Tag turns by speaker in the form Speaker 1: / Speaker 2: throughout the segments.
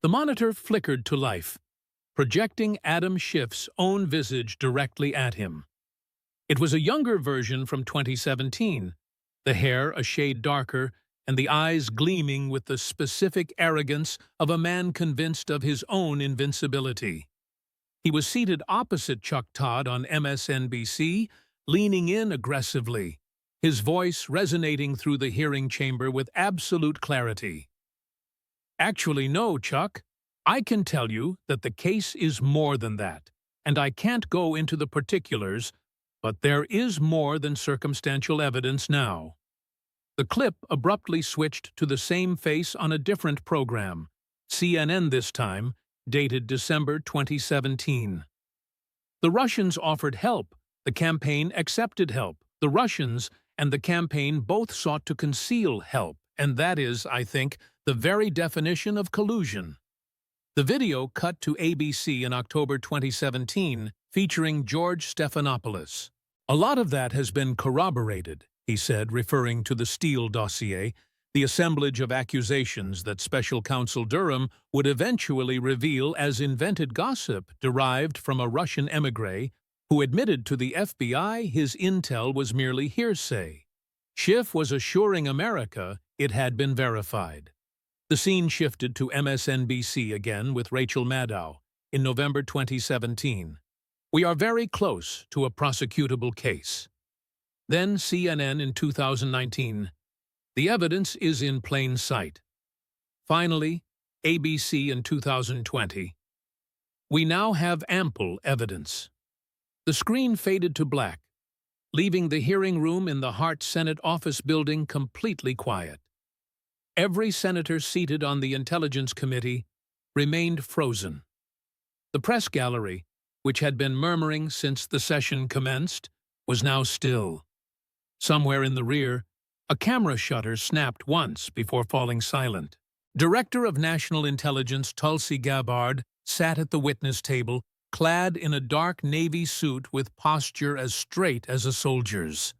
Speaker 1: The monitor flickered to life, projecting Adam Schiff's own visage directly at him. It was a younger version from 2017, the hair a shade darker and the eyes gleaming with the specific arrogance of a man convinced of his own invincibility. He was seated opposite Chuck Todd on MSNBC, leaning in aggressively, his voice resonating through the hearing chamber with absolute clarity. "Actually, no, Chuck. I can tell you that the case is more than that, and I can't go into the particulars, but there is more than circumstantial evidence now." The clip abruptly switched to the same face on a different program, CNN this time, dated December 2017. The Russians offered help. The campaign accepted help. The Russians and the campaign both sought to conceal help, and that is, I think, the very definition of collusion. The video cut to ABC in October 2017, featuring George Stephanopoulos. "A lot of that has been corroborated," he said, referring to the Steele dossier, the assemblage of accusations that Special Counsel Durham would eventually reveal as invented gossip derived from a Russian émigré who admitted to the FBI his intel was merely hearsay. Schiff was assuring America it had been verified. The scene shifted to MSNBC again with Rachel Maddow in November 2017. "We are very close to a prosecutable case." Then CNN in 2019. "The evidence is in plain sight." Finally, ABC in 2020. "We now have ample evidence." The screen faded to black, leaving the hearing room in the Hart Senate Office Building completely quiet. Every senator seated on the Intelligence Committee remained frozen. The press gallery, which had been murmuring since the session commenced, was now still. Somewhere in the rear, a camera shutter snapped once before falling silent. Director of National Intelligence Tulsi Gabbard sat at the witness table, clad in a dark navy suit with posture as straight as a soldier's.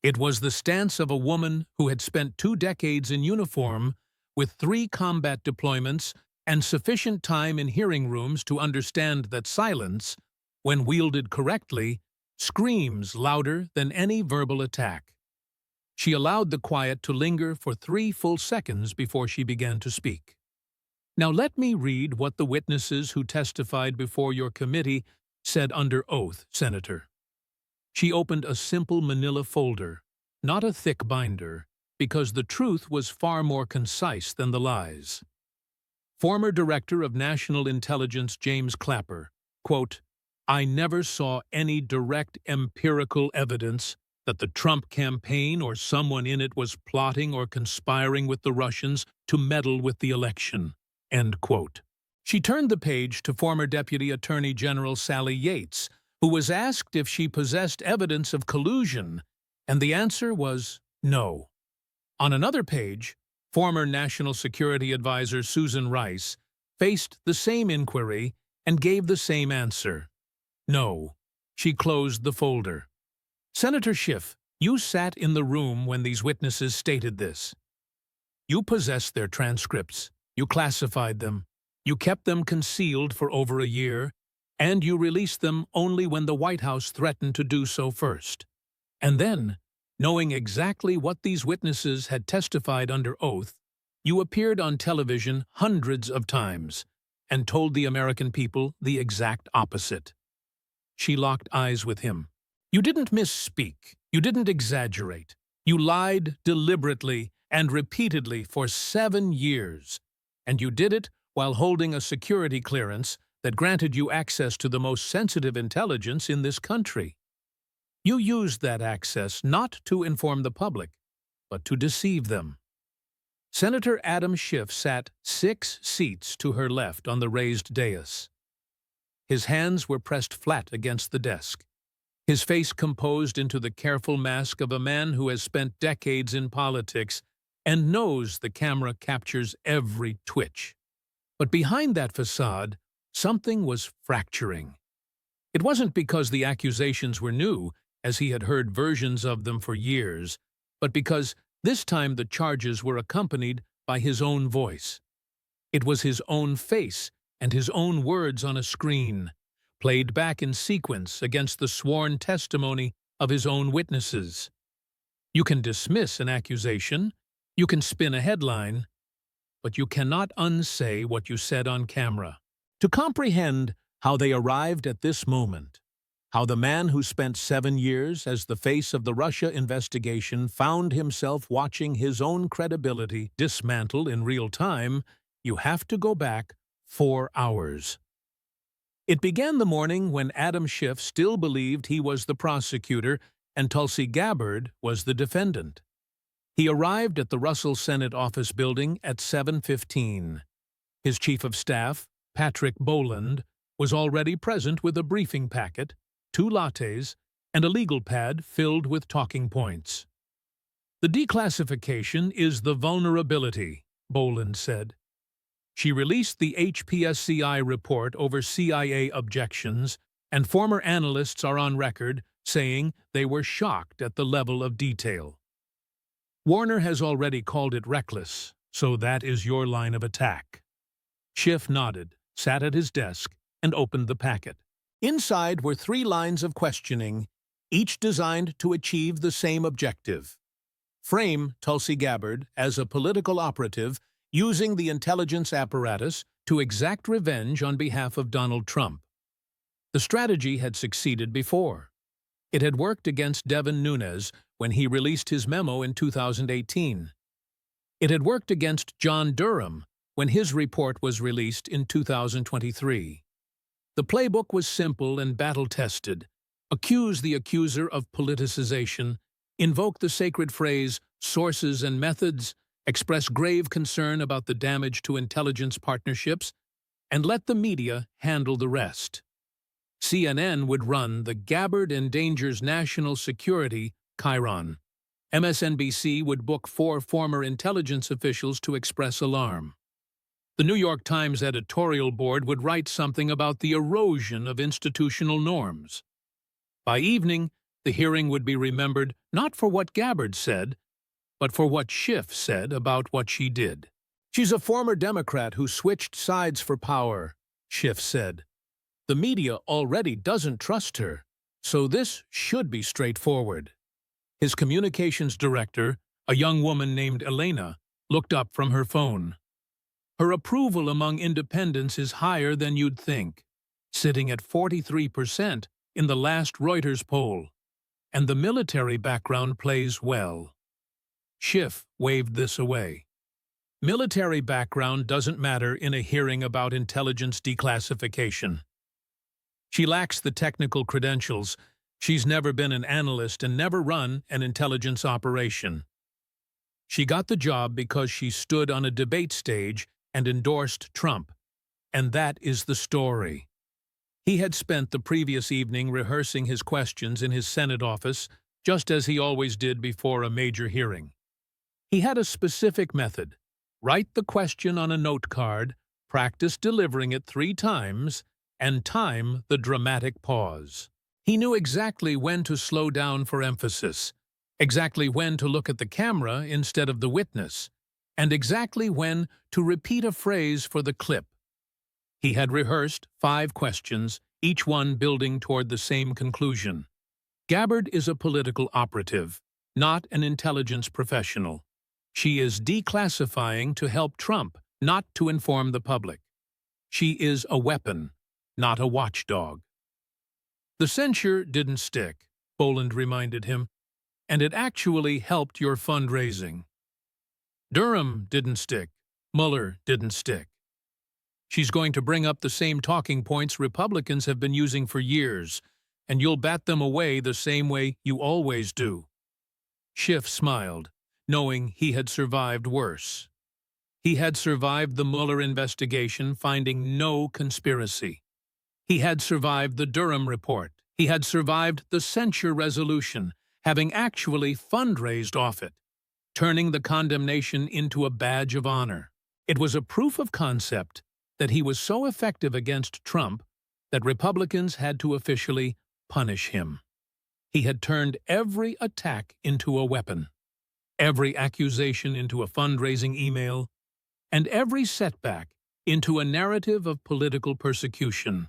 Speaker 1: It was the stance of a woman who had spent 2 decades in uniform, with 3 combat deployments and sufficient time in hearing rooms to understand that silence, when wielded correctly, screams louder than any verbal attack. She allowed the quiet to linger for 3 full seconds before she began to speak. "Now let me read what the witnesses who testified before your committee said under oath, Senator." She opened a simple manila folder, not a thick binder, because the truth was far more concise than the lies. Former Director of National Intelligence James Clapper, quote, "I never saw any direct empirical evidence that the Trump campaign or someone in it was plotting or conspiring with the Russians to meddle with the election." End quote. She turned the page to former Deputy Attorney General Sally Yates, who was asked if she possessed evidence of collusion, and the answer was no. On another page, former National Security Advisor Susan Rice faced the same inquiry and gave the same answer. No. She closed the folder. "Senator Schiff, you sat in the room when these witnesses stated this. You possessed their transcripts, you classified them, you kept them concealed for over a year, and you released them only when the White House threatened to do so first. And then, knowing exactly what these witnesses had testified under oath, you appeared on television hundreds of times and told the American people the exact opposite." She locked eyes with him. "You didn't misspeak. You didn't exaggerate. You lied deliberately and repeatedly for 7 years. And you did it while holding a security clearance that granted you access to the most sensitive intelligence in this country. You used that access not to inform the public, but to deceive them." Senator Adam Schiff sat 6 seats to her left on the raised dais. His hands were pressed flat against the desk, his face composed into the careful mask of a man who has spent decades in politics and knows the camera captures every twitch. But behind that facade, something was fracturing. It wasn't because the accusations were new, as he had heard versions of them for years, but because this time the charges were accompanied by his own voice. It was his own face and his own words on a screen, played back in sequence against the sworn testimony of his own witnesses. You can dismiss an accusation, you can spin a headline, but you cannot unsay what you said on camera. To comprehend how they arrived at this moment, how the man who spent 7 years as the face of the Russia investigation found himself watching his own credibility dismantle in real time, you have to go back 4 hours. It began the morning when Adam Schiff still believed he was the prosecutor and Tulsi Gabbard was the defendant. He arrived at the Russell Senate office building at 7:15. His chief of staff, Patrick Boland, was already present with a briefing packet, 2 lattes, and a legal pad filled with talking points. "The declassification is the vulnerability," Boland said. She released the HPSCI report over CIA objections, and former analysts are on record saying they were shocked at the level of detail. "Warner has already called it reckless, so that is your line of attack." Schiff nodded, sat at his desk, and opened the packet. Inside were 3 lines of questioning, each designed to achieve the same objective: frame Tulsi Gabbard as a political operative using the intelligence apparatus to exact revenge on behalf of Donald Trump. The strategy had succeeded before. It had worked against Devin Nunes when he released his memo in 2018. It had worked against John Durham when his report was released in 2023. The playbook was simple and battle-tested. Accuse the accuser of politicization, invoke the sacred phrase, sources and methods, express grave concern about the damage to intelligence partnerships, and let the media handle the rest. CNN would run the Gabbard Endangers National Security chyron. MSNBC would book 4 former intelligence officials to express alarm. The New York Times editorial board would write something about the erosion of institutional norms. By evening, the hearing would be remembered not for what Gabbard said, but for what Schiff said about what she did. "She's a former Democrat who switched sides for power," Schiff said. "The media already doesn't trust her, so this should be straightforward." His communications director, a young woman named Elena, looked up from her phone. Her approval among independents is higher than you'd think, sitting at 43% in the last Reuters poll, and the military background plays well. Schiff waved this away. Military background doesn't matter in a hearing about intelligence declassification. She lacks the technical credentials. She's never been an analyst and never run an intelligence operation. She got the job because she stood on a debate stage and endorsed Trump, and that is the story. He had spent the previous evening rehearsing his questions in his Senate office, just as he always did before a major hearing. He had a specific method: write the question on a note card, practice delivering it 3 times, and time the dramatic pause. He knew exactly when to slow down for emphasis, exactly when to look at the camera instead of the witness, and exactly when to repeat a phrase for the clip. He had rehearsed 5 questions, each one building toward the same conclusion. Gabbard is a political operative, not an intelligence professional. She is declassifying to help Trump, not to inform the public. She is a weapon, not a watchdog. "The censure didn't stick," Boland reminded him, "and it actually helped your fundraising. Durham didn't stick. Mueller didn't stick. She's going to bring up the same talking points Republicans have been using for years, and you'll bat them away the same way you always do." Schiff smiled, knowing he had survived worse. He had survived the Mueller investigation, finding no conspiracy. He had survived the Durham report. He had survived the censure resolution, having actually fundraised off it, turning the condemnation into a badge of honor. It was a proof of concept that he was so effective against Trump that Republicans had to officially punish him. He had turned every attack into a weapon, every accusation into a fundraising email, and every setback into a narrative of political persecution.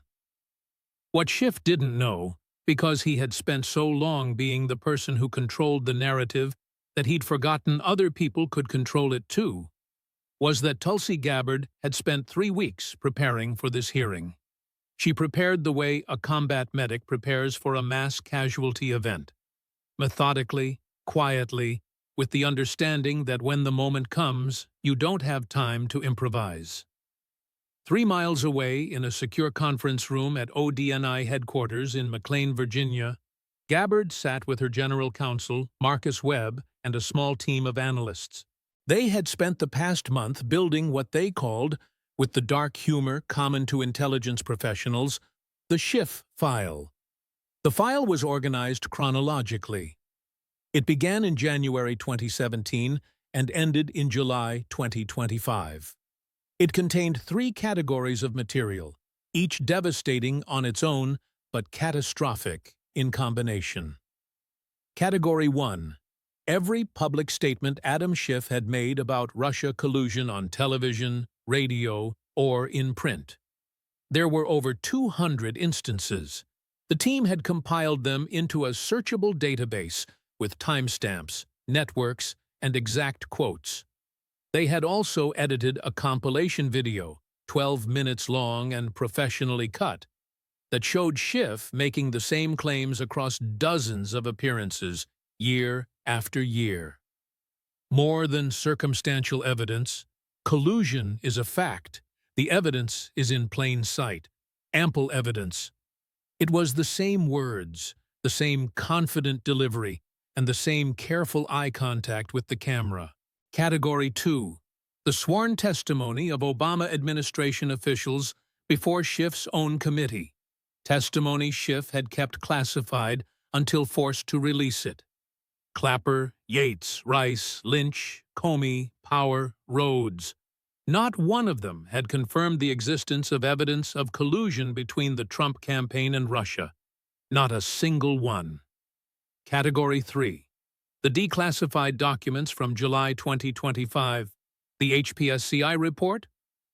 Speaker 1: What Schiff didn't know, because he had spent so long being the person who controlled the narrative that he'd forgotten other people could control it too, was that Tulsi Gabbard had spent 3 weeks preparing for this hearing. She prepared the way a combat medic prepares for a mass casualty event, methodically, quietly, with the understanding that when the moment comes, you don't have time to improvise. 3 miles away, in a secure conference room at ODNI headquarters in McLean, Virginia, Gabbard sat with her general counsel, Marcus Webb, and a small team of analysts. They had spent the past month building what they called, with the dark humor common to intelligence professionals, the Schiff file. The file was organized chronologically. It began in January 2017 and ended in July 2025. It contained 3 categories of material, each devastating on its own, but catastrophic in combination. Category 1. Every public statement Adam Schiff had made about Russia collusion on television, radio, or in print. There were over 200 instances. The team had compiled them into a searchable database with timestamps, networks, and exact quotes. They had also edited a compilation video, 12 minutes long and professionally cut, that showed Schiff making the same claims across dozens of appearances, year after year. More than circumstantial evidence, collusion is a fact. The evidence is in plain sight. Ample evidence. It was the same words, the same confident delivery, and the same careful eye contact with the camera. Category 2. The sworn testimony of Obama administration officials before Schiff's own committee. Testimony Schiff had kept classified until forced to release it. Clapper, Yates, Rice, Lynch, Comey, Power, Rhodes. Not one of them had confirmed the existence of evidence of collusion between the Trump campaign and Russia. Not a single one. Category 3. The declassified documents from July 2025, the HPSCI report,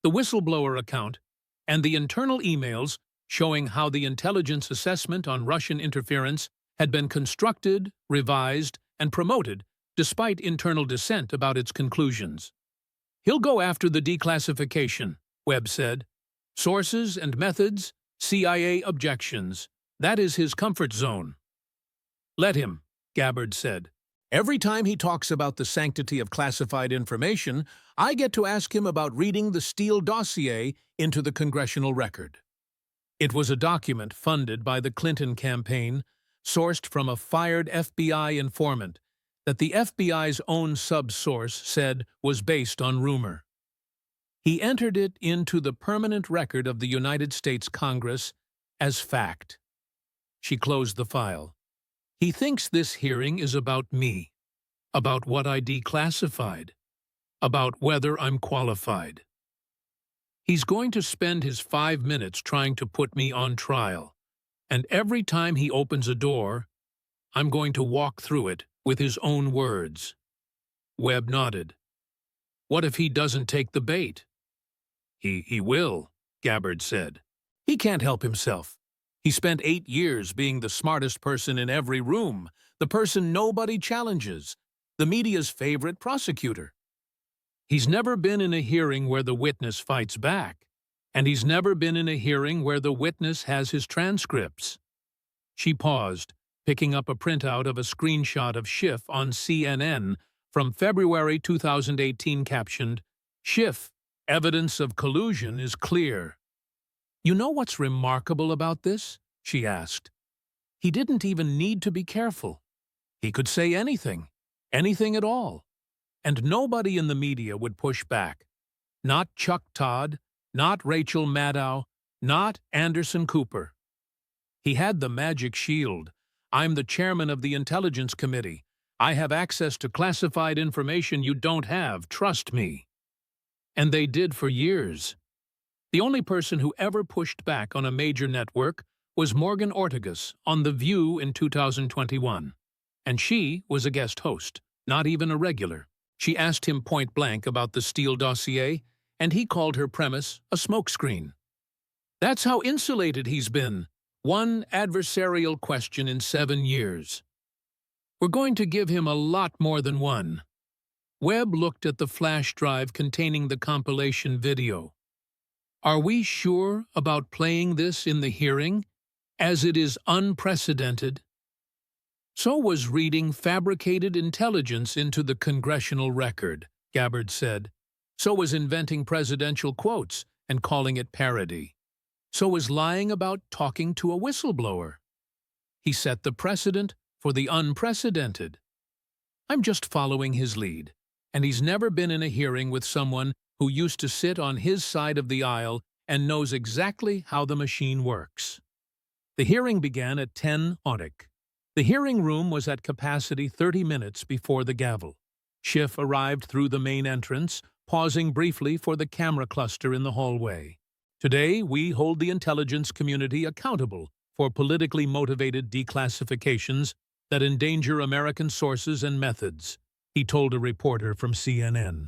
Speaker 1: the whistleblower account, and the internal emails showing how the intelligence assessment on Russian interference had been constructed, revised, and promoted despite internal dissent about its conclusions. He'll go after the declassification, Webb said. Sources and methods, CIA objections. That is his comfort zone. Let him, Gabbard said. Every time he talks about the sanctity of classified information, I get to ask him about reading the Steele dossier into the congressional record. It was a document funded by the Clinton campaign, sourced from a fired FBI informant that the FBI's own sub-source said was based on rumor. He entered it into the permanent record of the United States Congress as fact. She closed the file. He thinks this hearing is about me, about what I declassified, about whether I'm qualified. He's going to spend his 5 minutes trying to put me on trial, and every time he opens a door, I'm going to walk through it with his own words. Webb nodded. What if he doesn't take the bait? He will, Gabbard said. He can't help himself. He spent 8 years being the smartest person in every room, the person nobody challenges, the media's favorite prosecutor. He's never been in a hearing where the witness fights back, and he's never been in a hearing where the witness has his transcripts. She paused, picking up a printout of a screenshot of Schiff on CNN from February 2018 captioned, Schiff, evidence of collusion is clear. You know what's remarkable about this? She asked. He didn't even need to be careful. He could say anything, anything at all. And nobody in the media would push back. Not Chuck Todd, not Rachel Maddow, not Anderson Cooper. He had the magic shield. I'm the chairman of the Intelligence Committee. I have access to classified information you don't have, trust me. And they did for years. The only person who ever pushed back on a major network was Morgan Ortagus on The View in 2021. And she was a guest host, not even a regular. She asked him point blank about the Steele dossier, and he called her premise a smokescreen. That's how insulated he's been. One adversarial question in 7 years. We're going to give him a lot more than one. Webb looked at the flash drive containing the compilation video. Are we sure about playing this in the hearing, as it is unprecedented? So was reading fabricated intelligence into the congressional record, Gabbard said. So was inventing presidential quotes and calling it parody. So was lying about talking to a whistleblower. He set the precedent for the unprecedented. I'm just following his lead, and he's never been in a hearing with someone who used to sit on his side of the aisle and knows exactly how the machine works. The hearing began at 10 Audic. The hearing room was at capacity 30 minutes before the gavel. Schiff arrived through the main entrance, pausing briefly for the camera cluster in the hallway. Today, we hold the intelligence community accountable for politically motivated declassifications that endanger American sources and methods, he told a reporter from CNN.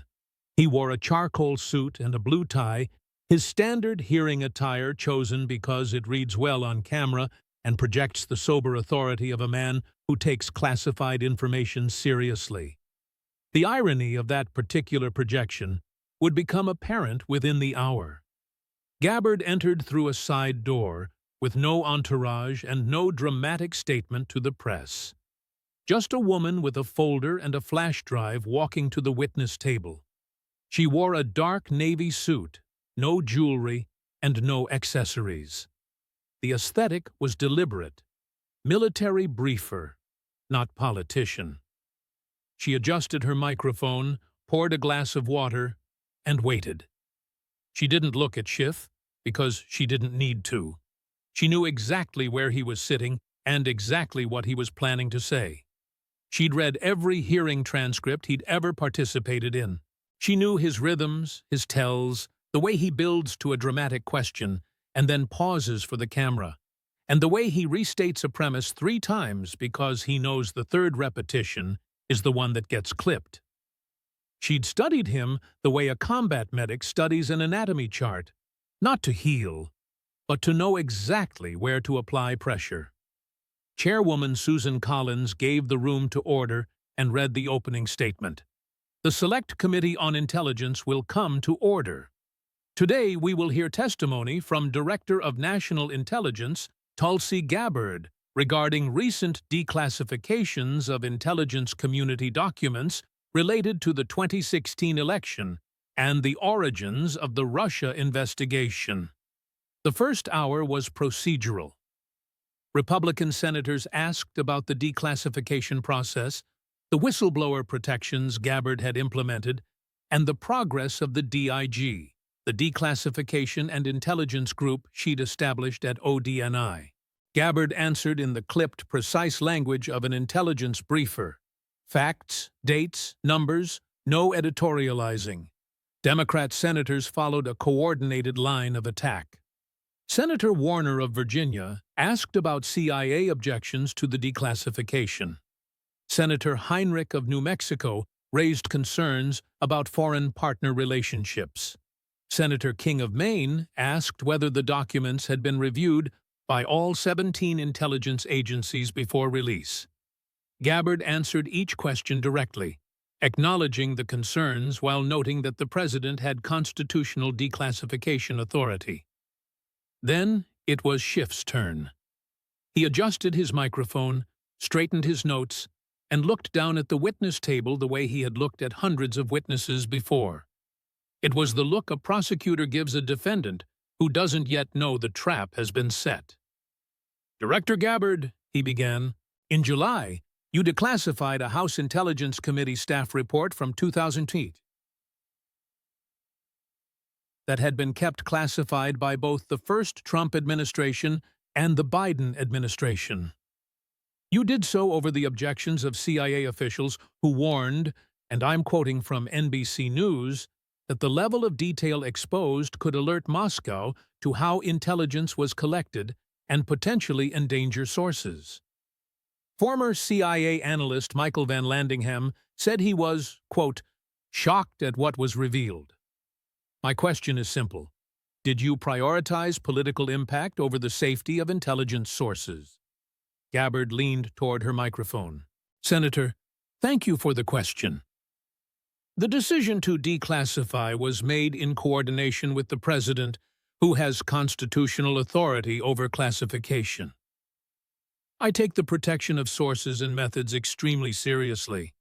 Speaker 1: He wore a charcoal suit and a blue tie, his standard hearing attire chosen because it reads well on camera and projects the sober authority of a man who takes classified information seriously. The irony of that particular projection would become apparent within the hour. Gabbard entered through a side door, with no entourage and no dramatic statement to the press. Just a woman with a folder and a flash drive walking to the witness table. She wore a dark navy suit, no jewelry, and no accessories. The aesthetic was deliberate, military briefer, not politician. She adjusted her microphone, poured a glass of water, and waited. She didn't look at Schiff, because she didn't need to. She knew exactly where he was sitting and exactly what he was planning to say. She'd read every hearing transcript he'd ever participated in. She knew his rhythms, his tells, the way he builds to a dramatic question and then pauses for the camera, and the way he restates a premise 3 times because he knows the third repetition is the one that gets clipped. She'd studied him the way a combat medic studies an anatomy chart, not to heal, but to know exactly where to apply pressure. Chairwoman Susan Collins gave the room to order and read the opening statement. The Select Committee on Intelligence will come to order. Today we will hear testimony from Director of National Intelligence, Tulsi Gabbard, regarding recent declassifications of intelligence community documents related to the 2016 election and the origins of the Russia investigation. The first hour was procedural. Republican senators asked about the declassification process, the whistleblower protections Gabbard had implemented, and the progress of the DIG, the Declassification and Intelligence Group she'd established at ODNI. Gabbard answered in the clipped, precise language of an intelligence briefer. Facts, dates, numbers, no editorializing. Democrat senators followed a coordinated line of attack. Senator Warner of Virginia asked about CIA objections to the declassification. Senator Heinrich of New Mexico raised concerns about foreign partner relationships. Senator King of Maine asked whether the documents had been reviewed by all 17 intelligence agencies before release. Gabbard answered each question directly, acknowledging the concerns while noting that the president had constitutional declassification authority. Then it was Schiff's turn. He adjusted his microphone, straightened his notes, and looked down at the witness table the way he had looked at hundreds of witnesses before. It was the look a prosecutor gives a defendant who doesn't yet know the trap has been set. Director Gabbard, he began, in July, you declassified a House Intelligence Committee staff report from 2008 that had been kept classified by both the first Trump administration and the Biden administration. You did so over the objections of CIA officials who warned, and I'm quoting from NBC News, that the level of detail exposed could alert Moscow to how intelligence was collected and potentially endanger sources. Former CIA analyst Michael Van Landingham said he was, quote, shocked at what was revealed. My question is simple. Did you prioritize political impact over the safety of intelligence sources? Gabbard leaned toward her microphone. Senator, thank you for the question. The decision to declassify was made in coordination with the President, who has constitutional authority over classification. I take the protection of sources and methods extremely seriously.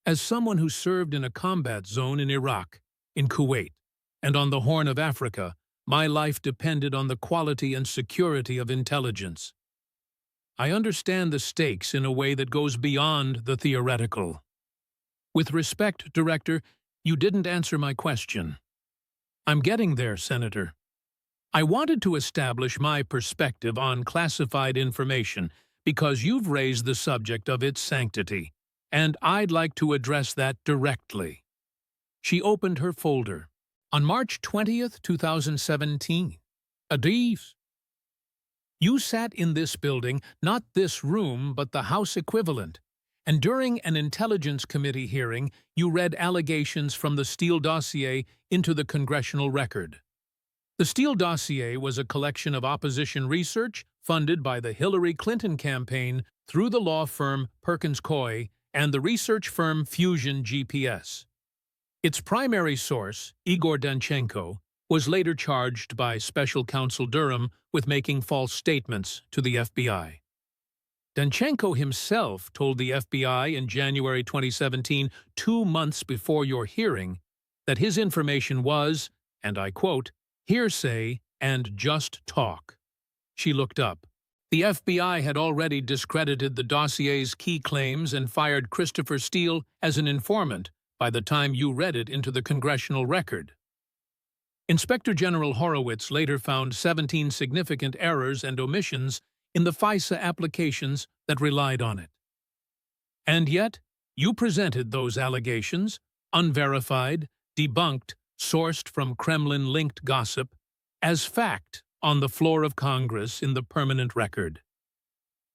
Speaker 1: As someone who served in a combat zone in Iraq, in Kuwait, and on the Horn of Africa, my life depended on the quality and security of intelligence. I understand the stakes in a way that goes beyond the theoretical. With respect, Director, you didn't answer my question. I'm getting there, Senator. I wanted to establish my perspective on classified information because you've raised the subject of its sanctity, and I'd like to address that directly. She opened her folder. On March 20th, 2017. Adis. You sat in this building, not this room, but the House equivalent, and during an Intelligence Committee hearing, you read allegations from the Steele dossier into the congressional record. The Steele dossier was a collection of opposition research funded by the Hillary Clinton campaign through the law firm Perkins Coie and the research firm Fusion GPS. Its primary source, Igor Danchenko, was later charged by Special Counsel Durham with making false statements to the FBI. Danchenko himself told the FBI in January 2017, 2 months before your hearing, that his information was, and I quote, hearsay and just talk. She looked up. The FBI had already discredited the dossier's key claims and fired Christopher Steele as an informant by the time you read it into the congressional record. Inspector General Horowitz later found 17 significant errors and omissions in the FISA applications that relied on it. And yet, you presented those allegations, unverified, debunked, sourced from Kremlin-linked gossip, as fact on the floor of Congress in the permanent record.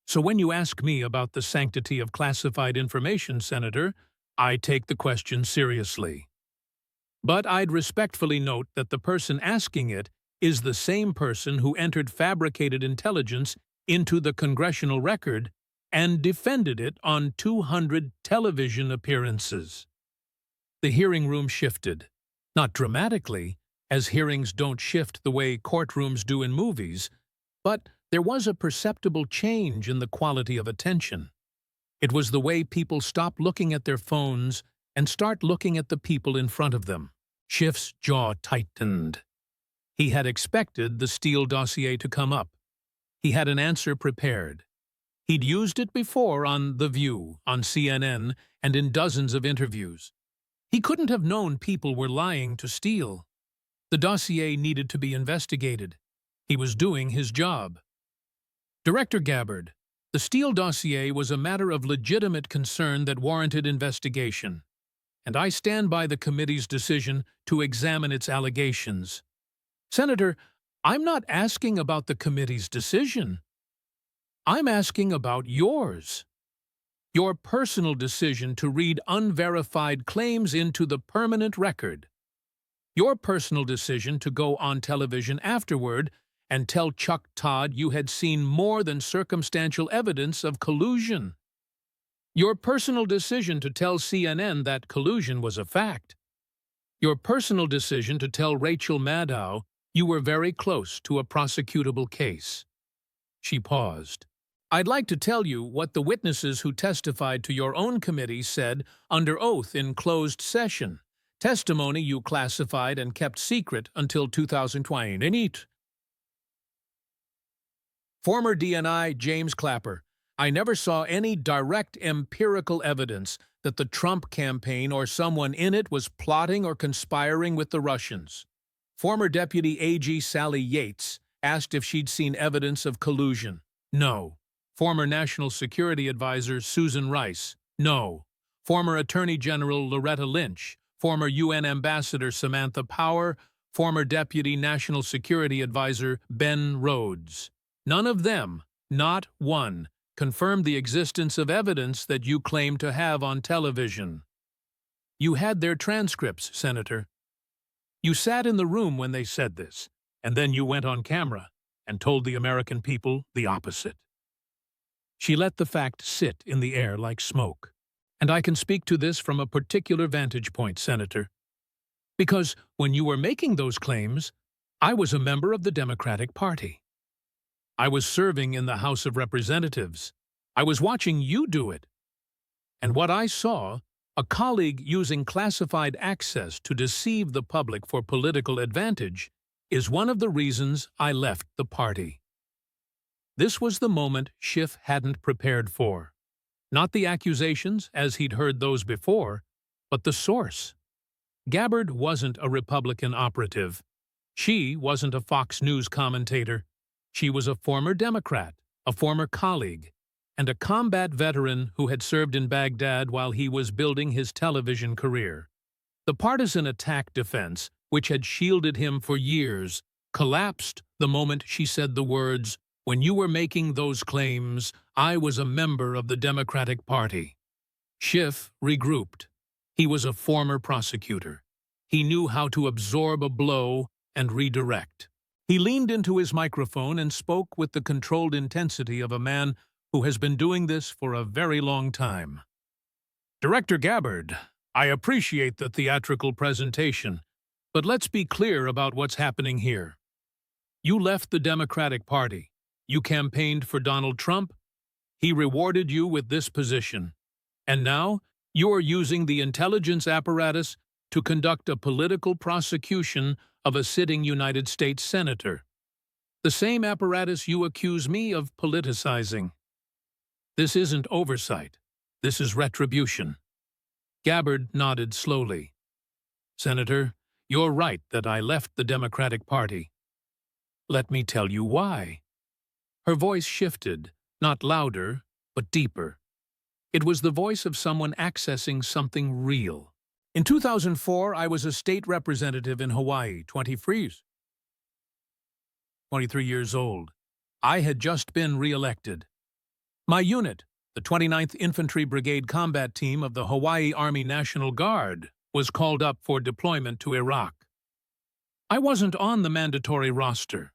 Speaker 1: So when you ask me about the sanctity of classified information, Senator, I take the question seriously. But I'd respectfully note that the person asking it is the same person who entered fabricated intelligence into the congressional record and defended it on 200 television appearances. The hearing room shifted. Not dramatically, as hearings don't shift the way courtrooms do in movies, but there was a perceptible change in the quality of attention. It was the way people stop looking at their phones and start looking at the people in front of them. Schiff's jaw tightened. He had expected the Steele dossier to come up. He had an answer prepared. He'd used it before on The View, on CNN, and in dozens of interviews. He couldn't have known people were lying to Steele. The dossier needed to be investigated. He was doing his job. Director Gabbard, the Steele dossier was a matter of legitimate concern that warranted investigation, and I stand by the committee's decision to examine its allegations. Senator, I'm not asking about the committee's decision. I'm asking about yours. Your personal decision to read unverified claims into the permanent record. Your personal decision to go on television afterward and tell Chuck Todd you had seen more than circumstantial evidence of collusion. Your personal decision to tell CNN that collusion was a fact. Your personal decision to tell Rachel Maddow you were very close to a prosecutable case. She paused. I'd like to tell you what the witnesses who testified to your own committee said under oath in closed session, testimony you classified and kept secret until 2028. Former DNI James Clapper, I never saw any direct empirical evidence that the Trump campaign or someone in it was plotting or conspiring with the Russians. Former Deputy AG Sally Yates asked if she'd seen evidence of collusion. No. Former National Security Advisor Susan Rice. No. Former Attorney General Loretta Lynch. Former UN Ambassador Samantha Power. Former Deputy National Security Advisor Ben Rhodes. None of them, not one, confirmed the existence of evidence that you claim to have on television. You had their transcripts, Senator. You sat in the room when they said this, and then you went on camera and told the American people the opposite. She let the fact sit in the air like smoke. And I can speak to this from a particular vantage point, Senator. Because when you were making those claims, I was a member of the Democratic Party. I was serving in the House of Representatives. I was watching you do it. And what I saw, a colleague using classified access to deceive the public for political advantage, is one of the reasons I left the party. This was the moment Schiff hadn't prepared for. Not the accusations, as he'd heard those before, but the source. Gabbard wasn't a Republican operative. She wasn't a Fox News commentator. She was a former Democrat, a former colleague, and a combat veteran who had served in Baghdad while he was building his television career. The partisan attack defense, which had shielded him for years, collapsed the moment she said the words, "When you were making those claims, I was a member of the Democratic Party." Schiff regrouped. He was a former prosecutor. He knew how to absorb a blow and redirect. He leaned into his microphone and spoke with the controlled intensity of a man who has been doing this for a very long time. "Director Gabbard, I appreciate the theatrical presentation, but let's be clear about what's happening here. You left the Democratic Party. You campaigned for Donald Trump. He rewarded you with this position. And now you are using the intelligence apparatus to conduct a political prosecution of a sitting United States senator. The same apparatus you accuse me of politicizing. This isn't oversight. This is retribution." Gabbard nodded slowly. "Senator, you're right that I left the Democratic Party. Let me tell you why." Her voice shifted, not louder, but deeper. It was the voice of someone accessing something real. In 2004, I was a state representative in Hawaii, 23 years old. I had just been re-elected. My unit, the 29th Infantry Brigade Combat Team of the Hawaii Army National Guard, was called up for deployment to Iraq. I wasn't on the mandatory roster.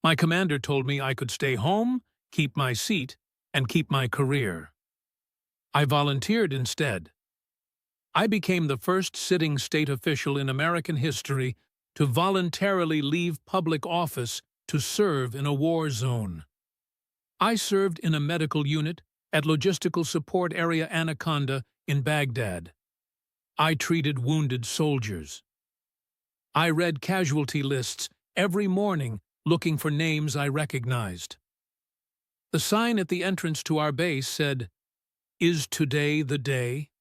Speaker 1: My commander told me I could stay home, keep my seat, and keep my career. I volunteered instead. I became the first sitting state official in American history to voluntarily leave public office to serve in a war zone. I served in a medical unit at Logistical Support Area Anaconda in Baghdad. I treated wounded soldiers. I read casualty lists every morning looking for names I recognized. The sign at the entrance to our base said, "Is today the day?"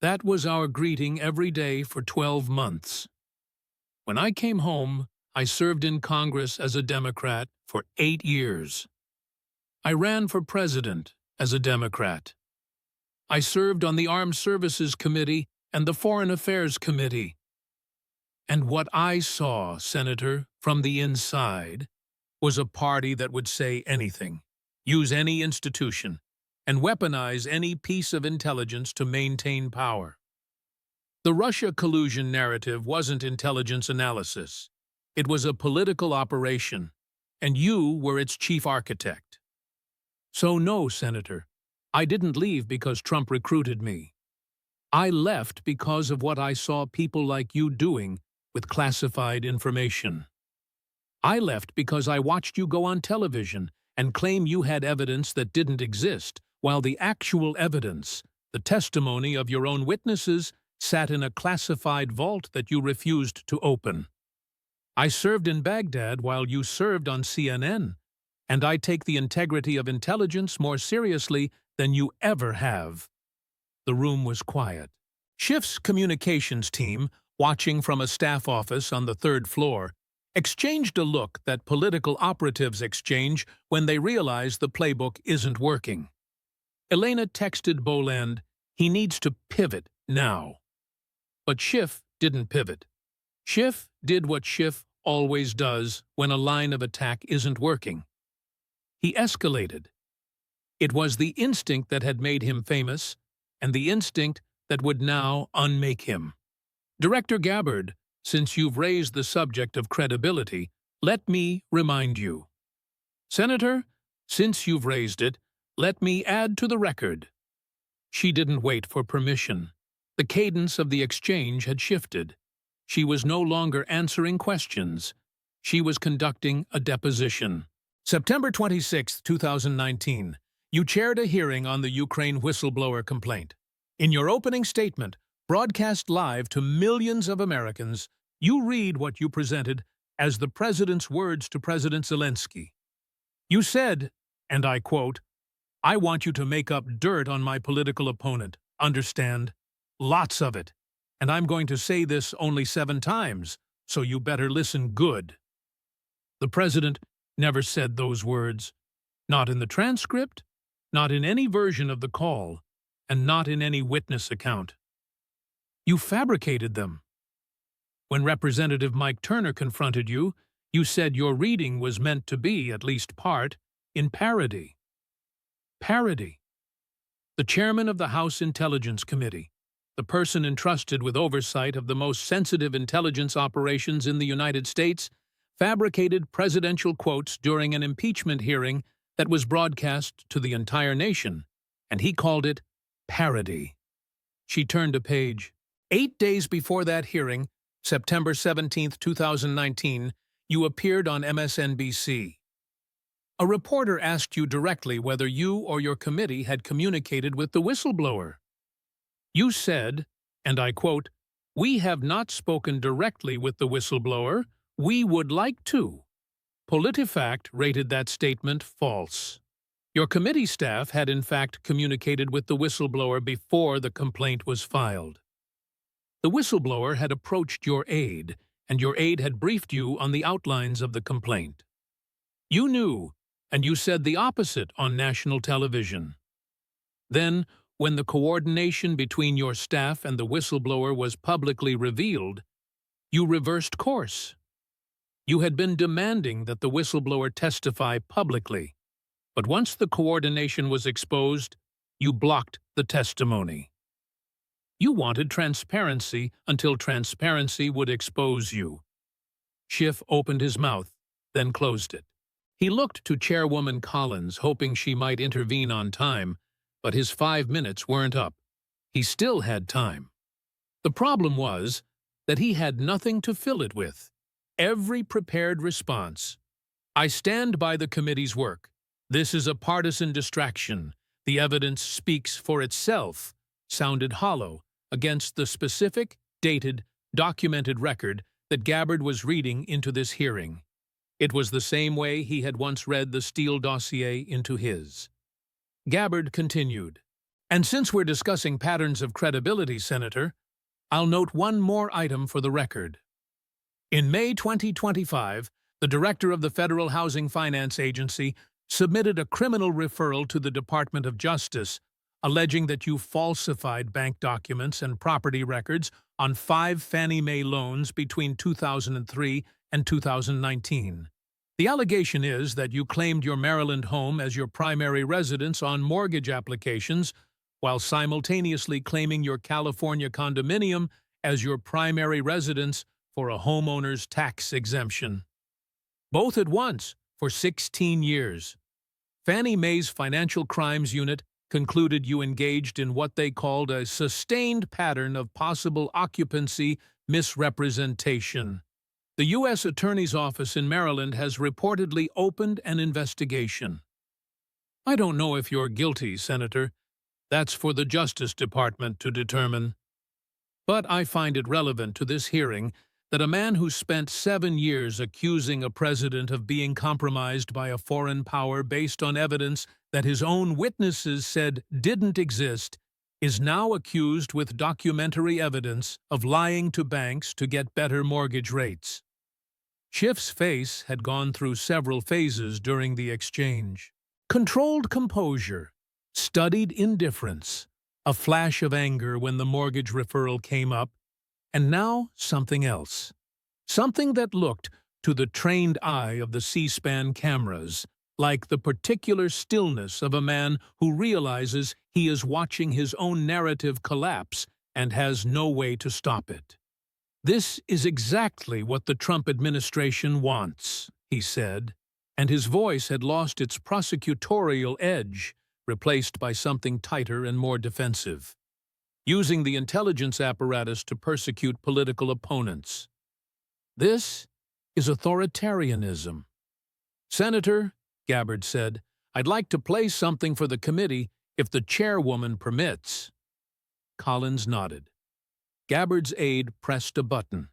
Speaker 1: That was our greeting every day for 12 months. When I came home, I served in Congress as a Democrat for 8 years. I ran for president as a Democrat. I served on the Armed Services Committee and the Foreign Affairs Committee. And what I saw, Senator, from the inside, was a party that would say anything, use any institution, and weaponize any piece of intelligence to maintain power. The Russia collusion narrative wasn't intelligence analysis. It was a political operation, and you were its chief architect. So no, Senator, I didn't leave because Trump recruited me. I left because of what I saw people like you doing with classified information. I left because I watched you go on television and claim you had evidence that didn't exist, while the actual evidence, the testimony of your own witnesses, sat in a classified vault that you refused to open. I served in Baghdad while you served on CNN, and I take the integrity of intelligence more seriously than you ever have. The room was quiet. Schiff's communications team, watching from a staff office on the 3rd floor, exchanged a look that political operatives exchange when they realize the playbook isn't working. Elena texted Boland, "He needs to pivot now." But Schiff didn't pivot. Schiff did what Schiff always does when a line of attack isn't working. He escalated. It was the instinct that had made him famous, and the instinct that would now unmake him. "Director Gabbard, since you've raised the subject of credibility, let me remind you. Senator, since you've raised it, let me add to the record. She didn't wait for permission. The cadence of the exchange had shifted. She was no longer answering questions. She was conducting a deposition. September 26, 2019, you chaired a hearing on the Ukraine whistleblower complaint. In your opening statement, broadcast live to millions of Americans, you read what you presented as the president's words to President Zelensky. You said, and I quote, "I want you to make up dirt on my political opponent, understand? Lots of it. And I'm going to say this only 7 times, so you better listen good." The president never said those words. Not in the transcript, not in any version of the call, and not in any witness account. You fabricated them. When Representative Mike Turner confronted you, you said your reading was meant to be, at least part, in parody. Parody. The chairman of the House Intelligence Committee, the person entrusted with oversight of the most sensitive intelligence operations in the United States, fabricated presidential quotes during an impeachment hearing that was broadcast to the entire nation, and he called it parody. She turned a page. 8 days before that hearing, September 17, 2019, you appeared on MSNBC. A reporter asked you directly whether you or your committee had communicated with the whistleblower. You said, and I quote, "We have not spoken directly with the whistleblower. We would like to." PolitiFact rated that statement false. Your committee staff had in fact communicated with the whistleblower before the complaint was filed. The whistleblower had approached your aide, and your aide had briefed you on the outlines of the complaint. You knew, and you said the opposite on national television. Then, when the coordination between your staff and the whistleblower was publicly revealed, you reversed course. You had been demanding that the whistleblower testify publicly, but once the coordination was exposed, you blocked the testimony. You wanted transparency until transparency would expose you. Schiff opened his mouth, then closed it. He looked to Chairwoman Collins, hoping she might intervene on time, but his 5 minutes weren't up. He still had time. The problem was that he had nothing to fill it with. Every prepared response. "I stand by the committee's work. This is a partisan distraction. The evidence speaks for itself," sounded hollow against the specific, dated, documented record that Gabbard was reading into this hearing. It was the same way he had once read the Steele dossier into his. Gabbard continued, "And since we're discussing patterns of credibility, Senator, I'll note one more item for the record. In May 2025, the director of the Federal Housing Finance Agency submitted a criminal referral to the Department of Justice, alleging that you falsified bank documents and property records on 5 Fannie Mae loans between 2003 and 2019. The allegation is that you claimed your Maryland home as your primary residence on mortgage applications, while simultaneously claiming your California condominium as your primary residence for a homeowner's tax exemption. Both at once for 16 years. Fannie Mae's Financial Crimes Unit concluded you engaged in what they called a sustained pattern of possible occupancy misrepresentation. The U.S. Attorney's Office in Maryland has reportedly opened an investigation. I don't know if you're guilty, Senator. That's for the Justice Department to determine. But I find it relevant to this hearing that a man who spent 7 years accusing a president of being compromised by a foreign power based on evidence that his own witnesses said didn't exist is now accused with documentary evidence of lying to banks to get better mortgage rates. Schiff's face had gone through several phases during the exchange. Controlled composure, studied indifference, a flash of anger when the mortgage referral came up, and now something else. Something that looked, to the trained eye of the C-SPAN cameras, like the particular stillness of a man who realizes he is watching his own narrative collapse and has no way to stop it. "This is exactly what the Trump administration wants," he said, and his voice had lost its prosecutorial edge, replaced by something tighter and more defensive. "Using the intelligence apparatus to persecute political opponents. This is authoritarianism." "Senator," Gabbard said, "I'd like to play something for the committee if the chairwoman permits." Collins nodded. Gabbard's aide pressed a button.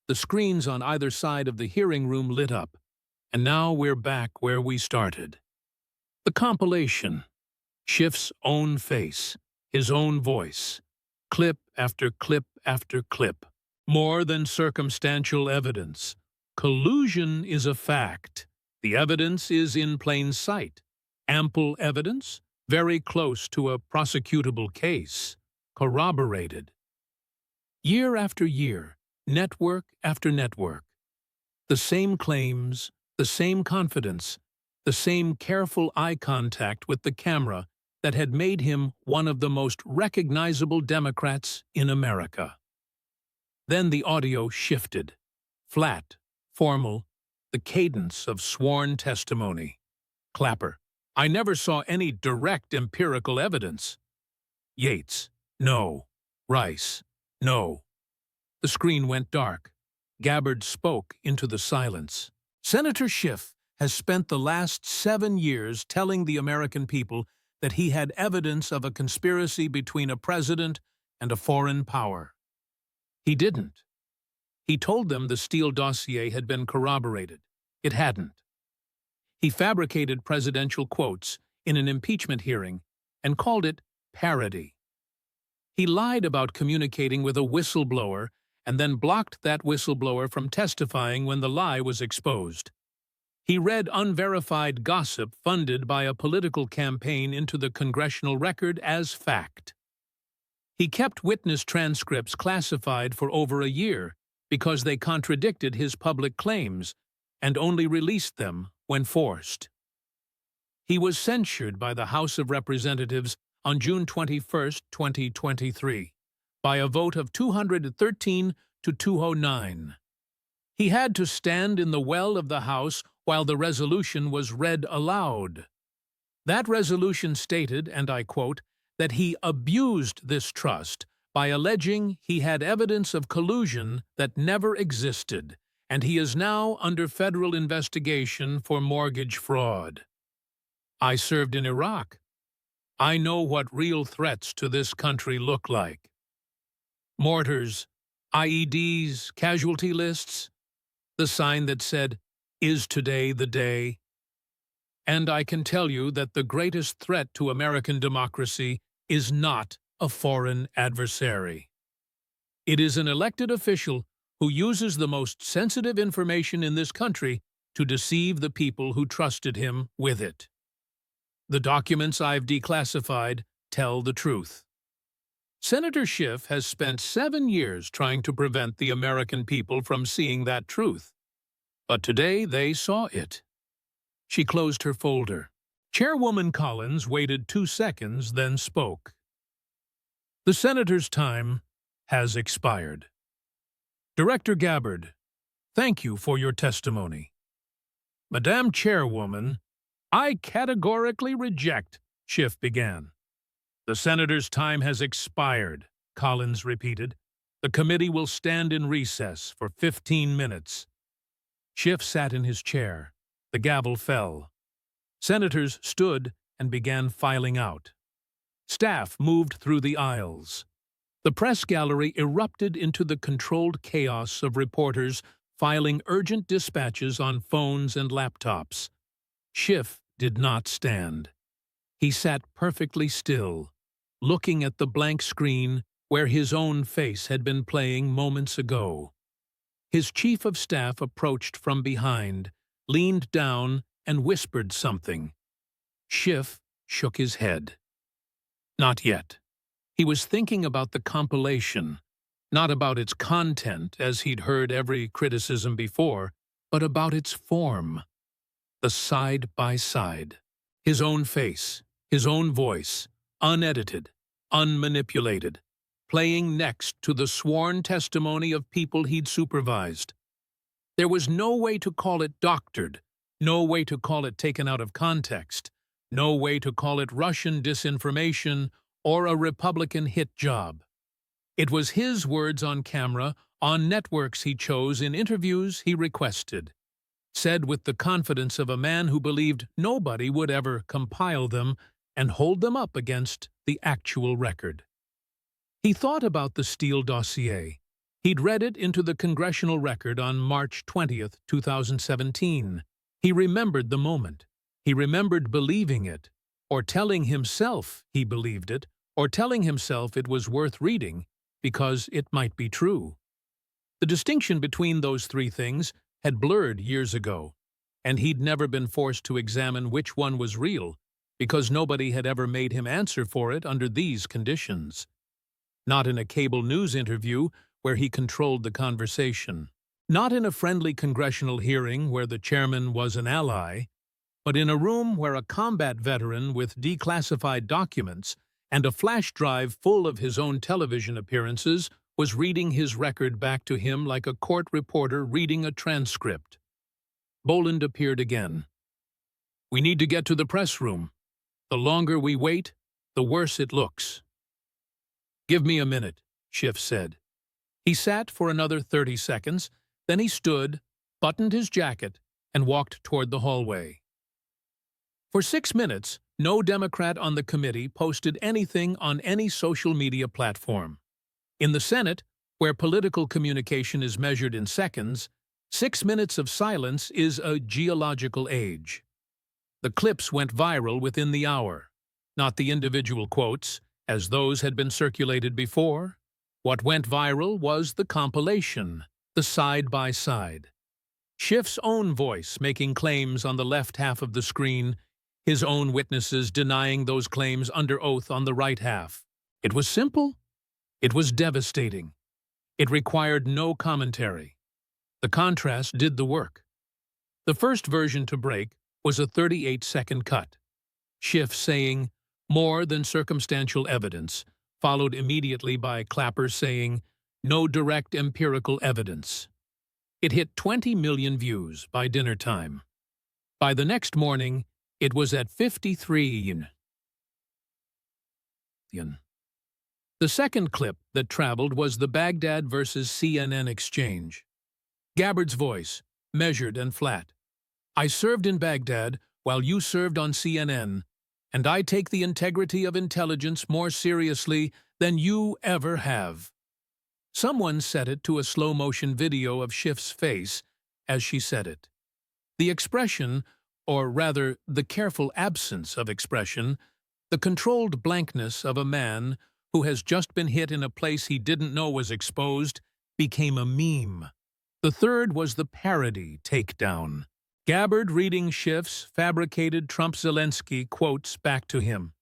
Speaker 1: The screens on either side of the hearing room lit up, and now we're back where we started. The compilation. Schiff's own face, his own voice. Clip after clip after clip. More than circumstantial evidence. Collusion is a fact. The evidence is in plain sight. Ample evidence, very close to a prosecutable case. Corroborated. Year after year, network after network. The same claims, the same confidence, the same careful eye contact with the camera that had made him one of the most recognizable Democrats in America. Then the audio shifted. Flat, formal, the cadence of sworn testimony. Clapper: "I never saw any direct empirical evidence." Yates: "No." Rice: "No." The screen went dark. Gabbard spoke into the silence. "Senator Schiff has spent the last 7 years telling the American people that he had evidence of a conspiracy between a president and a foreign power. He didn't. He told them the Steele dossier had been corroborated. It hadn't. He fabricated presidential quotes in an impeachment hearing and called it parody. He lied about communicating with a whistleblower and then blocked that whistleblower from testifying when the lie was exposed. He read unverified gossip funded by a political campaign into the congressional record as fact. He kept witness transcripts classified for over a year because they contradicted his public claims and only released them when forced. He was censured by the House of Representatives on June 21, 2023, by a vote of 213 to 209. He had to stand in the well of the House while the resolution was read aloud. That resolution stated, and I quote, that he abused this trust by alleging he had evidence of collusion that never existed, and he is now under federal investigation for mortgage fraud. I served in Iraq. I know what real threats to this country look like. Mortars, IEDs, casualty lists, the sign that said, "Is today the day?" And I can tell you that the greatest threat to American democracy is not a foreign adversary. It is an elected official who uses the most sensitive information in this country to deceive the people who trusted him with it. The documents I've declassified tell the truth. Senator Schiff has spent 7 years trying to prevent the American people from seeing that truth. But today they saw it. She closed her folder. Chairwoman Collins waited 2 seconds, then spoke. "The senator's time has expired. Director Gabbard, thank you for your testimony." "Madam Chairwoman, I categorically reject," Schiff began. "The senator's time has expired," Collins repeated. "The committee will stand in recess for 15 minutes. Schiff sat in his chair. The gavel fell. Senators stood and began filing out. Staff moved through the aisles. The press gallery erupted into the controlled chaos of reporters filing urgent dispatches on phones and laptops. Schiff did not stand. He sat perfectly still, looking at the blank screen where his own face had been playing moments ago. His chief of staff approached from behind, leaned down, and whispered something. Schiff shook his head. Not yet. He was thinking about the compilation, not about its content as he'd heard every criticism before, but about its form. The side by side. His own face, his own voice, unedited, unmanipulated. playing next to the sworn testimony of people he'd supervised. There was no way to call it doctored, no way to call it taken out of context, no way to call it Russian disinformation or a Republican hit job. It was his words on camera, on networks he chose, in interviews he requested, said with the confidence of a man who believed nobody would ever compile them and hold them up against the actual record. He thought about the Steele dossier. He'd read it into the congressional record on March 20th, 2017. He remembered the moment. He remembered believing it, or telling himself he believed it, or telling himself it was worth reading because it might be true. The distinction between those three things had blurred years ago, and he'd never been forced to examine which one was real because nobody had ever made him answer for it under these conditions. Not in a cable news interview where he controlled the conversation. Not in a friendly congressional hearing where the chairman was an ally, but in a room where a combat veteran with declassified documents and a flash drive full of his own television appearances was reading his record back to him like a court reporter reading a transcript. Boland appeared again. "We need to get to the press room. The longer we wait, the worse it looks." "Give me a minute," Schiff said. He sat for another 30 seconds, then he stood, buttoned his jacket, and walked toward the hallway. For 6 minutes, no Democrat on the committee posted anything on any social media platform. In the Senate, where political communication is measured in seconds, 6 minutes of silence is a geological age. The clips went viral within the hour, not the individual quotes, as those had been circulated before. What went viral was the compilation, the side-by-side. Schiff's own voice making claims on the left half of the screen, his own witnesses denying those claims under oath on the right half. It was simple. It was devastating. It required no commentary. The contrast did the work. The first version to break was a 38-second cut. Schiff saying, "More than circumstantial evidence," followed immediately by Clapper saying, "No direct empirical evidence." It hit 20 million views by dinner time. By the next morning, it was at 53 million. The second clip that traveled was the Baghdad versus CNN exchange. Gabbard's voice, measured and flat. "I served in Baghdad while you served on CNN, and I take the integrity of intelligence more seriously than you ever have." Someone set it to a slow-motion video of Schiff's face as she said it. The expression, or rather the careful absence of expression, the controlled blankness of a man who has just been hit in a place he didn't know was exposed, became a meme. The third was the parody takedown. Gabbard reading Schiff's fabricated Trump-Zelensky quotes back to him.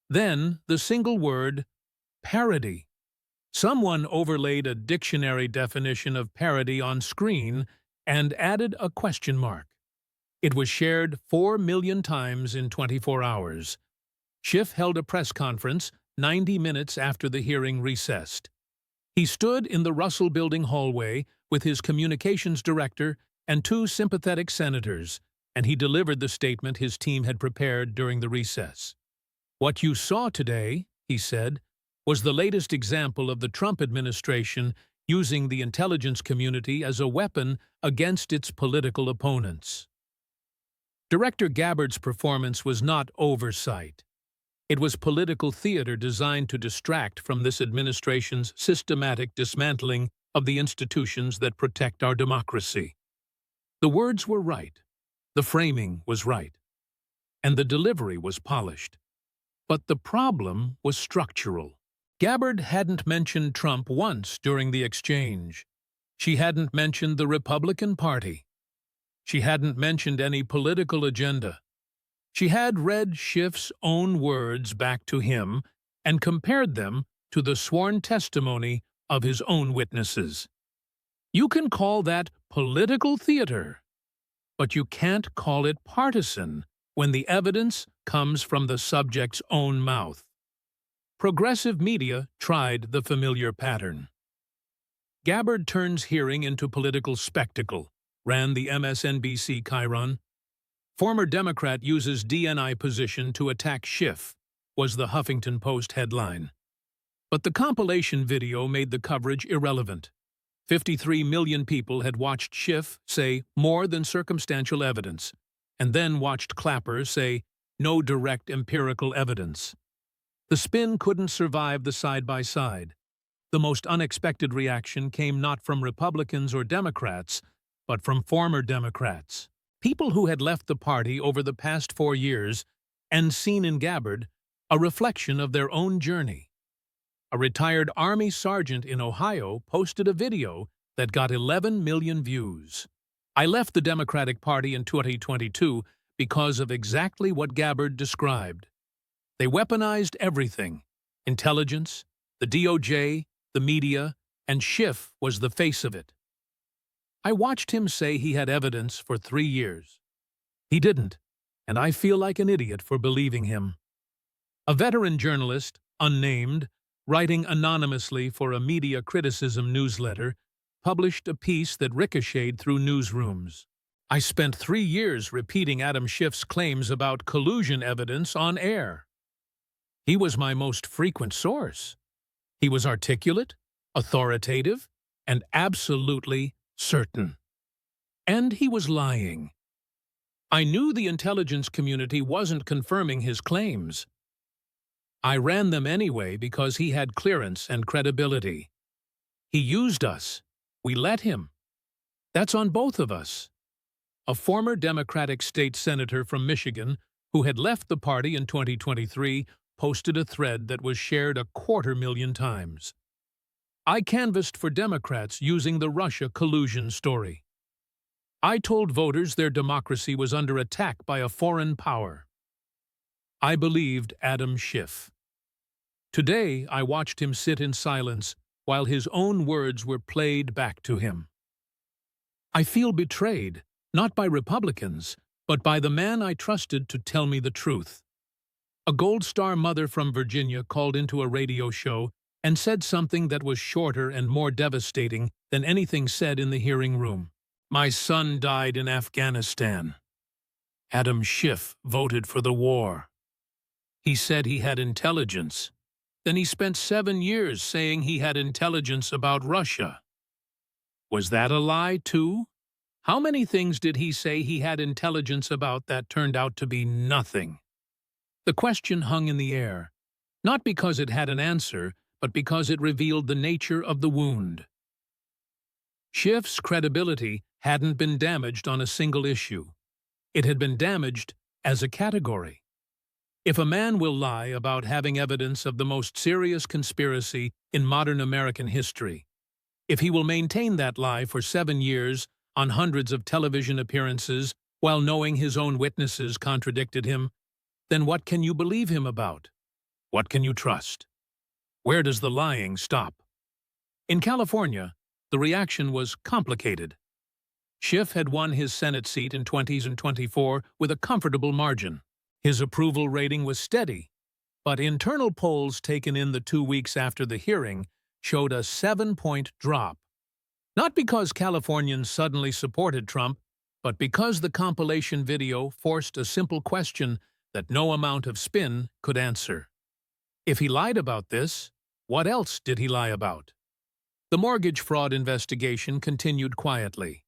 Speaker 1: Then the single word, parody. Someone overlaid a dictionary definition of parody on screen and added a question mark. It was shared 4 million times in 24 hours. Schiff held a press conference 90 minutes after the hearing recessed. He stood in the Russell Building hallway with his communications director and 2 sympathetic senators, and he delivered the statement his team had prepared during the recess. "What you saw today," he said, "was the latest example of the Trump administration using the intelligence community as a weapon against its political opponents." Director Gabbard's performance was not oversight. It was political theater designed to distract from this administration's systematic dismantling of the institutions that protect our democracy. The words were right, the framing was right, and the delivery was polished. But the problem was structural. Gabbard hadn't mentioned Trump once during the exchange. She hadn't mentioned the Republican Party. She hadn't mentioned any political agenda. She had read Schiff's own words back to him and compared them to the sworn testimony of his own witnesses. You can call that political theater, but you can't call it partisan when the evidence comes from the subject's own mouth. progressive media tried the familiar pattern. Gabbard turns hearing into political spectacle, ran the MSNBC chyron. Former Democrat uses DNI position to attack Schiff, was the Huffington Post headline. But the compilation video made the coverage irrelevant. 53 million people had watched Schiff say more than circumstantial evidence, and then watched Clapper say no direct empirical evidence. The spin couldn't survive the side-by-side. The most unexpected reaction came not from Republicans or Democrats, but from former Democrats. People who had left the party over the past 4 years and seen in Gabbard a reflection of their own journey. A retired Army sergeant in Ohio posted a video that got 11 million views. I left the Democratic Party in 2022 because of exactly what Gabbard described. They weaponized everything: intelligence, the DOJ, the media, and Schiff was the face of it. I watched him say he had evidence for 3 years. He didn't, and I feel like an idiot for believing him. A veteran journalist, unnamed, writing anonymously for a media criticism newsletter, published a piece that ricocheted through newsrooms. I spent 3 years repeating Adam Schiff's claims about collusion evidence on air. He was my most frequent source. He was articulate, authoritative, and absolutely certain. And he was lying. I knew the intelligence community wasn't confirming his claims. I ran them anyway because he had clearance and credibility. He used us. We let him. That's on both of us. A former Democratic state senator from Michigan, who had left the party in 2023, posted a thread that was shared 250,000 times. I canvassed for Democrats using the Russia collusion story. I told voters their democracy was under attack by a foreign power. I believed Adam Schiff. Today, I watched him sit in silence while his own words were played back to him. I feel betrayed, not by Republicans, but by the man I trusted to tell me the truth. A Gold Star mother from Virginia called into a radio show and said something that was shorter and more devastating than anything said in the hearing room. My son died in Afghanistan. Adam Schiff voted for the war. He said he had intelligence. Then he spent 7 years saying he had intelligence about Russia. Was that a lie, too? How many things did he say he had intelligence about that turned out to be nothing? The question hung in the air, not because it had an answer, but because it revealed the nature of the wound. Schiff's credibility hadn't been damaged on a single issue. It had been damaged as a category. If a man will lie about having evidence of the most serious conspiracy in modern American history, if he will maintain that lie for 7 years on hundreds of television appearances while knowing his own witnesses contradicted him, then what can you believe him about? What can you trust? Where does the lying stop? In California, the reaction was complicated. Schiff had won his Senate seat in 2024 with a comfortable margin. His approval rating was steady, but internal polls taken in the 2 weeks after the hearing showed a 7-point drop. Not because Californians suddenly supported Trump, but because the compilation video forced a simple question that no amount of spin could answer. If he lied about this, what else did he lie about? The mortgage fraud investigation continued quietly.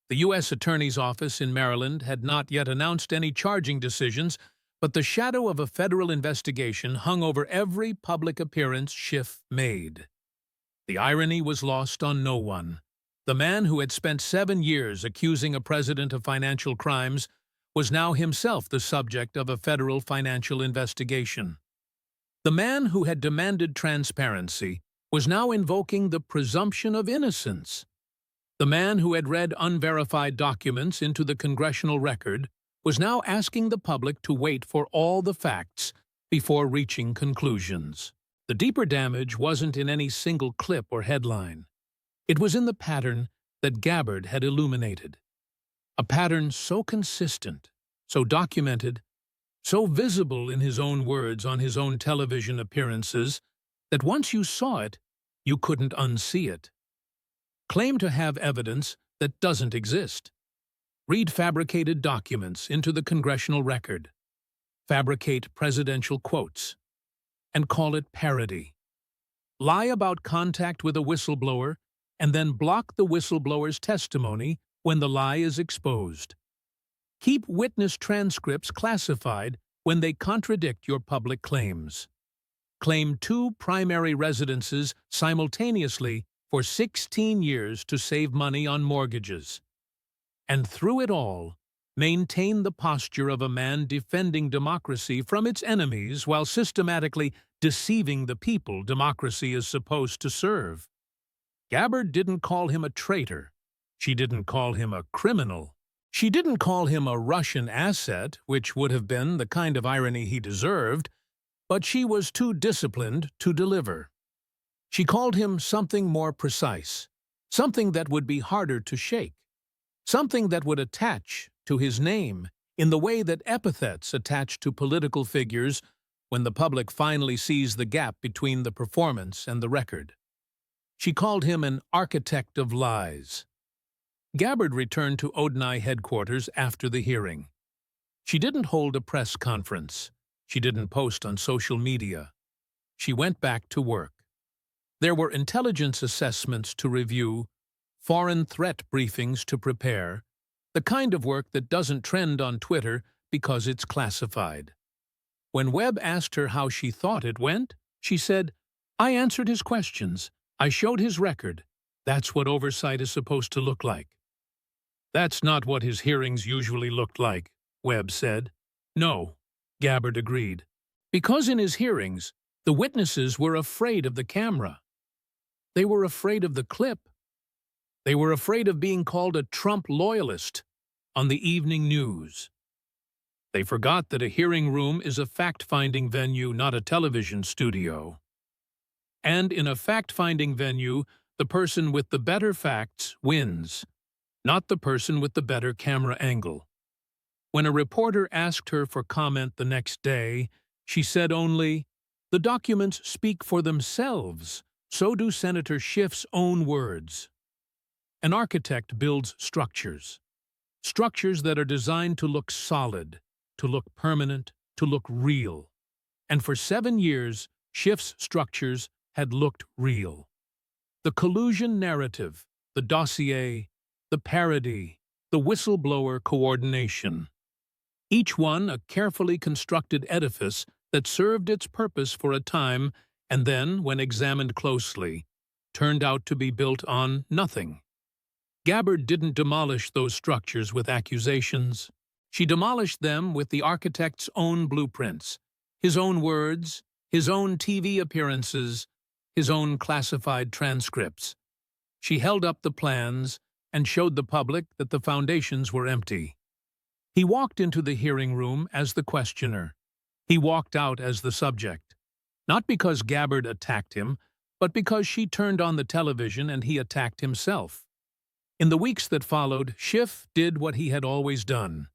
Speaker 1: The U.S. Attorney's Office in Maryland had not yet announced any charging decisions, but the shadow of a federal investigation hung over every public appearance Schiff made. The irony was lost on no one. The man who had spent 7 years accusing a president of financial crimes was now himself the subject of a federal financial investigation. The man who had demanded transparency was now invoking the presumption of innocence. The man who had read unverified documents into the congressional record was now asking the public to wait for all the facts before reaching conclusions. The deeper damage wasn't in any single clip or headline. It was in the pattern that Gabbard had illuminated. A pattern so consistent, so documented, so visible in his own words on his own television appearances that once you saw it, you couldn't unsee it. Claim to have evidence that doesn't exist. Read fabricated documents into the congressional record. Fabricate presidential quotes. And call it parody. Lie about contact with a whistleblower and then block the whistleblower's testimony when the lie is exposed. Keep witness transcripts classified when they contradict your public claims. Claim 2 primary residences simultaneously for 16 years to save money on mortgages. And through it all, maintain the posture of a man defending democracy from its enemies while systematically deceiving the people democracy is supposed to serve. Gabbard didn't call him a traitor. She didn't call him a criminal. She didn't call him a Russian asset, which would have been the kind of irony he deserved, but she was too disciplined to deliver. She called him something more precise, something that would be harder to shake, something that would attach to his name in the way that epithets attach to political figures when the public finally sees the gap between the performance and the record. She called him an architect of lies. Gabbard returned to Odnai headquarters after the hearing. She didn't hold a press conference. She didn't post on social media. She went back to work. There were intelligence assessments to review, foreign threat briefings to prepare, the kind of work that doesn't trend on Twitter because it's classified. When Webb asked her how she thought it went, she said, "I answered his questions. I showed his record. That's what oversight is supposed to look like." "That's not what his hearings usually looked like," Webb said. "No," Gabbard agreed. "Because in his hearings, the witnesses were afraid of the camera. They were afraid of the clip. They were afraid of being called a Trump loyalist on the evening news. They forgot that a hearing room is a fact-finding venue, not a television studio. And in a fact-finding venue, the person with the better facts wins, not the person with the better camera angle." When a reporter asked her for comment the next day, she said only, "The documents speak for themselves. So do Senator Schiff's own words." An architect builds structures. Structures that are designed to look solid, to look permanent, to look real. And for 7 years, Schiff's structures had looked real. The collusion narrative, the dossier, the parody, the whistleblower coordination. Each one a carefully constructed edifice that served its purpose for a time and then, when examined closely, turned out to be built on nothing. Gabbard didn't demolish those structures with accusations. She demolished them with the architect's own blueprints, his own words, his own TV appearances, his own classified transcripts. She held up the plans and showed the public that the foundations were empty. He walked into the hearing room as the questioner. He walked out as the subject. Not because Gabbard attacked him, but because she turned on the television and he attacked himself. In the weeks that followed, Schiff did what he had always done.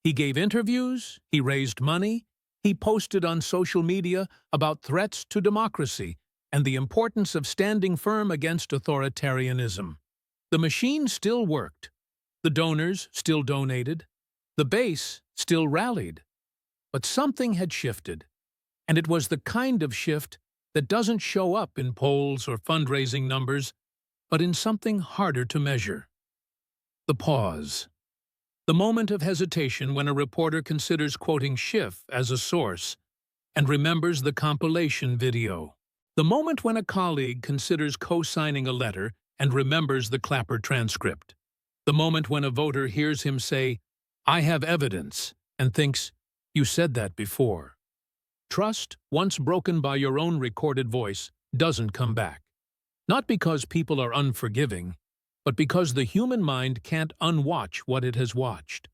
Speaker 1: He gave interviews, he raised money, he posted on social media about threats to democracy and the importance of standing firm against authoritarianism. The machine still worked. The donors still donated. The base still rallied. But something had shifted, and it was the kind of shift that doesn't show up in polls or fundraising numbers, but in something harder to measure. The pause. The moment of hesitation when a reporter considers quoting Schiff as a source and remembers the compilation video. The moment when a colleague considers co-signing a letter and remembers the Clapper transcript. The moment when a voter hears him say, "I have evidence," and thinks, "You said that before." Trust, once broken by your own recorded voice, doesn't come back. Not because people are unforgiving, but because the human mind can't unwatch what it has watched.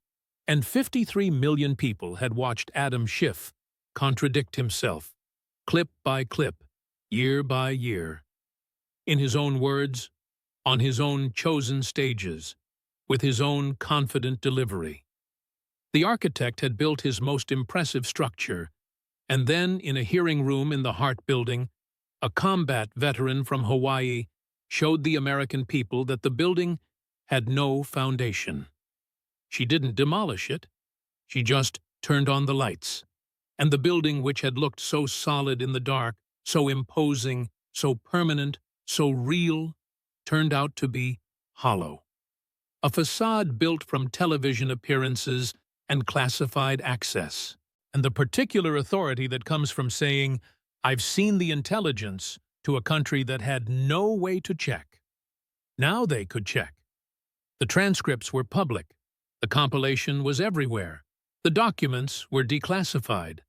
Speaker 1: And 53 million people had watched Adam Schiff contradict himself, clip by clip, year by year. In his own words, on his own chosen stages, with his own confident delivery. The architect had built his most impressive structure, and then, in a hearing room in the Hart Building, a combat veteran from Hawaii showed the American people that the building had no foundation. She didn't demolish it. She just turned on the lights, and the building, which had looked so solid in the dark, so imposing, so permanent, so real, turned out to be hollow. A facade built from television appearances and classified access, and the particular authority that comes from saying, "I've seen the intelligence," to a country that had no way to check. Now they could check. The transcripts were public. The compilation was everywhere. The documents were declassified.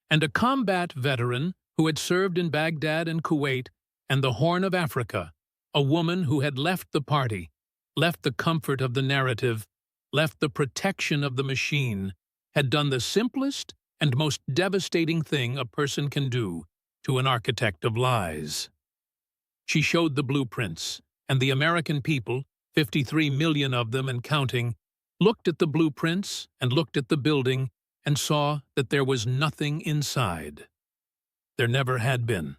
Speaker 1: And a combat veteran who had served in Baghdad and Kuwait and the Horn of Africa, a woman who had left the party, left the comfort of the narrative, left the protection of the machine, had done the simplest and most devastating thing a person can do to an architect of lies. She showed the blueprints, and the American people, 53 million of them and counting, looked at the blueprints and looked at the building and saw that there was nothing inside. There never had been.